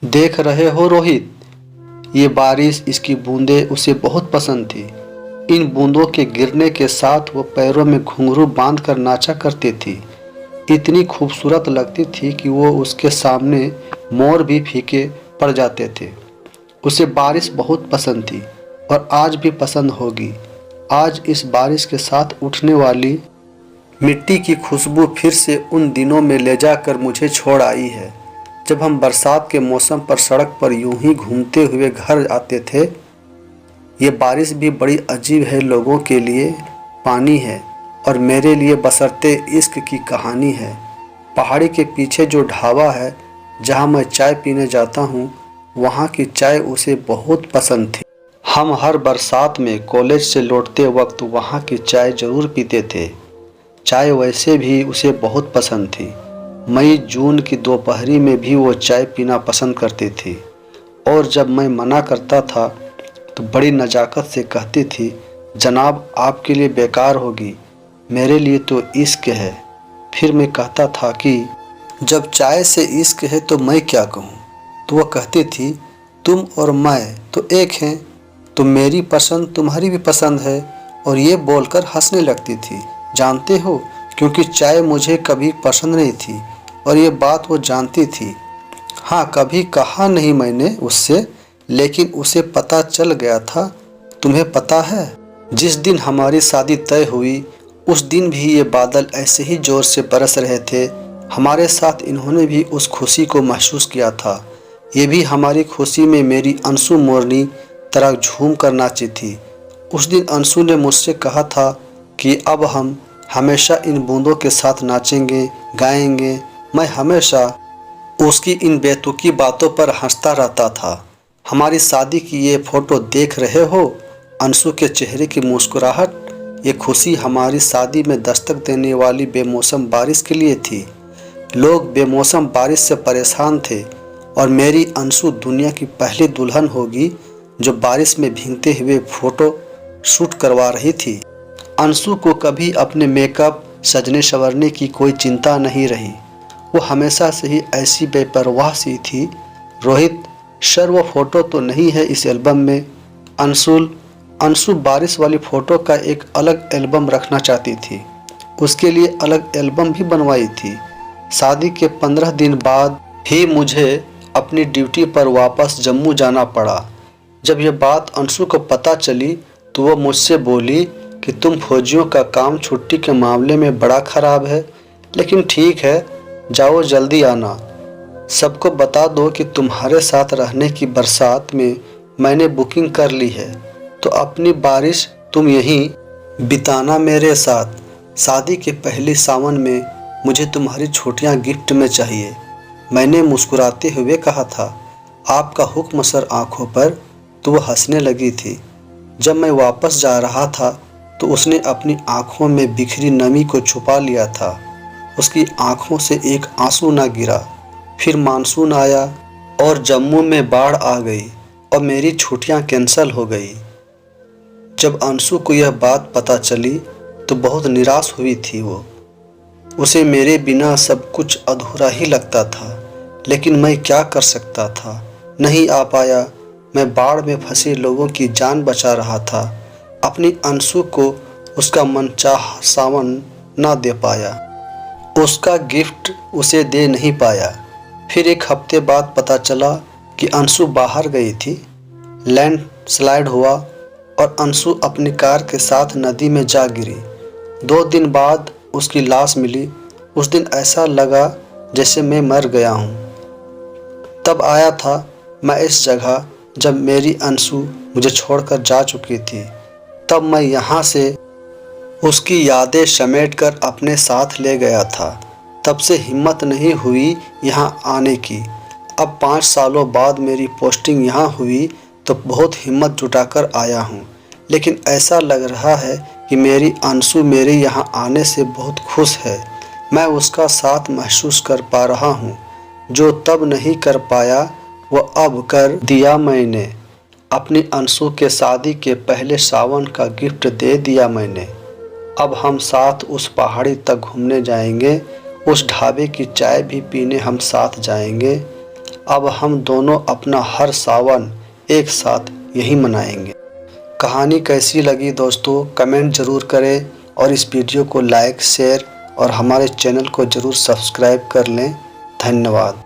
देख रहे हो रोहित, ये बारिश, इसकी बूंदें उसे बहुत पसंद थी। इन बूंदों के गिरने के साथ वो पैरों में घुंघरू बांध कर नाचा करती थी। इतनी खूबसूरत लगती थी कि वो उसके सामने मोर भी फीके पड़ जाते थे। उसे बारिश बहुत पसंद थी और आज भी पसंद होगी। आज इस बारिश के साथ उठने वाली मिट्टी की खुशबू फिर से उन दिनों में ले जाकर मुझे छोड़ आई है, जब हम बरसात के मौसम पर सड़क पर यूं ही घूमते हुए घर आते थे। ये बारिश भी बड़ी अजीब है, लोगों के लिए पानी है और मेरे लिए बसरते इश्क की कहानी है। पहाड़ी के पीछे जो ढाबा है जहाँ मैं चाय पीने जाता हूँ, वहाँ की चाय उसे बहुत पसंद थी। हम हर बरसात में कॉलेज से लौटते वक्त वहाँ की चाय ज़रूर पीते थे। चाय वैसे भी उसे बहुत पसंद थी। मई जून की दोपहरी में भी वो चाय पीना पसंद करती थी और जब मैं मना करता था तो बड़ी नज़ाकत से कहती थी, जनाब आपके लिए बेकार होगी, मेरे लिए तो इश्क है। फिर मैं कहता था कि जब चाय से इश्क है तो मैं क्या कहूँ। तो वह कहती थी, तुम और मैं तो एक हैं, तो मेरी पसंद तुम्हारी भी पसंद है। और ये बोलकर हंसने लगती थी। जानते हो, क्योंकि चाय मुझे कभी पसंद नहीं थी और ये बात वो जानती थी। हाँ, कभी कहा नहीं मैंने उससे, लेकिन उसे पता चल गया था। तुम्हें पता है, जिस दिन हमारी शादी तय हुई उस दिन भी ये बादल ऐसे ही जोर से बरस रहे थे। हमारे साथ इन्होंने भी उस खुशी को महसूस किया था। ये भी हमारी खुशी में मेरी अंशु मोरनी तरह झूम कर नाची थी। उस दिन अंशु ने मुझसे कहा था कि अब हम हमेशा इन बूंदों के साथ नाचेंगे, गाएंगे। मैं हमेशा उसकी इन बेतुकी बातों पर हंसता रहता था। हमारी शादी की ये फोटो देख रहे हो, अंशु के चेहरे की मुस्कुराहट, ये खुशी हमारी शादी में दस्तक देने वाली बेमौसम बारिश के लिए थी। लोग बेमौसम बारिश से परेशान थे और मेरी अंशु दुनिया की पहली दुल्हन होगी जो बारिश में भीगते हुए फोटो शूट करवा रही थी। अंशु को कभी अपने मेकअप, सजने संवरने की कोई चिंता नहीं रही। वो हमेशा से ही ऐसी बेपरवाह सी थी। रोहित, सर वो फोटो तो नहीं है इस एल्बम में। अंशु बारिश वाली फ़ोटो का एक अलग एल्बम रखना चाहती थी। उसके लिए अलग एल्बम भी बनवाई थी। शादी के 15 दिन बाद ही मुझे अपनी ड्यूटी पर वापस जम्मू जाना पड़ा। जब यह बात अंशु को पता चली तो वो मुझसे बोली कि तुम फौजियों का काम छुट्टी के मामले में बड़ा ख़राब है, लेकिन ठीक है, जाओ जल्दी आना। सबको बता दो कि तुम्हारे साथ रहने की बरसात में मैंने बुकिंग कर ली है, तो अपनी बारिश तुम यहीं बिताना मेरे साथ। शादी के पहले सावन में मुझे तुम्हारी छुट्टियां गिफ्ट में चाहिए। मैंने मुस्कुराते हुए कहा था। आपका हुक्म सर आंखों पर। तो वह हंसने लगी थी। जब मैं वापस जा रहा था तो उसने अपनी आंखों में बिखरी नमी को छुपा लिया था। उसकी आंखों से एक आंसू ना गिरा। फिर मानसून आया और जम्मू में बाढ़ आ गई और मेरी छुट्टियां कैंसिल हो गई। जब अंशु को यह बात पता चली तो बहुत निराश हुई थी वो। उसे मेरे बिना सब कुछ अधूरा ही लगता था, लेकिन मैं क्या कर सकता था। नहीं आ पाया। मैं बाढ़ में फंसे लोगों की जान बचा रहा था। अपनी अंशु को उसका मनचाहा सावन ना दे पाया। उसका गिफ्ट उसे दे नहीं पाया। फिर एक हफ्ते बाद पता चला कि अंशु बाहर गई थी। लैंडस्लाइड हुआ और अंशु अपनी कार के साथ नदी में जा गिरी। 2 दिन बाद उसकी लाश मिली। उस दिन ऐसा लगा जैसे मैं मर गया हूँ। तब आया था मैं इस जगह जब मेरी अंशु मुझे छोड़कर जा चुकी थी। तब मैं यहाँ से उसकी यादें समेटकर अपने साथ ले गया था। तब से हिम्मत नहीं हुई यहाँ आने की। अब 5 सालों बाद मेरी पोस्टिंग यहाँ हुई तो बहुत हिम्मत जुटाकर आया हूँ, लेकिन ऐसा लग रहा है कि मेरी अंशु मेरे यहाँ आने से बहुत खुश है। मैं उसका साथ महसूस कर पा रहा हूँ। जो तब नहीं कर पाया वो अब कर दिया मैंने। अपनी अंशु के शादी के पहले सावन का गिफ्ट दे दिया मैंने। अब हम साथ उस पहाड़ी तक घूमने जाएंगे। उस ढाबे की चाय भी पीने हम साथ जाएंगे। अब हम दोनों अपना हर सावन एक साथ यही मनाएंगे। कहानी कैसी लगी दोस्तों, कमेंट ज़रूर करें और इस वीडियो को लाइक, शेयर और हमारे चैनल को ज़रूर सब्सक्राइब कर लें। धन्यवाद।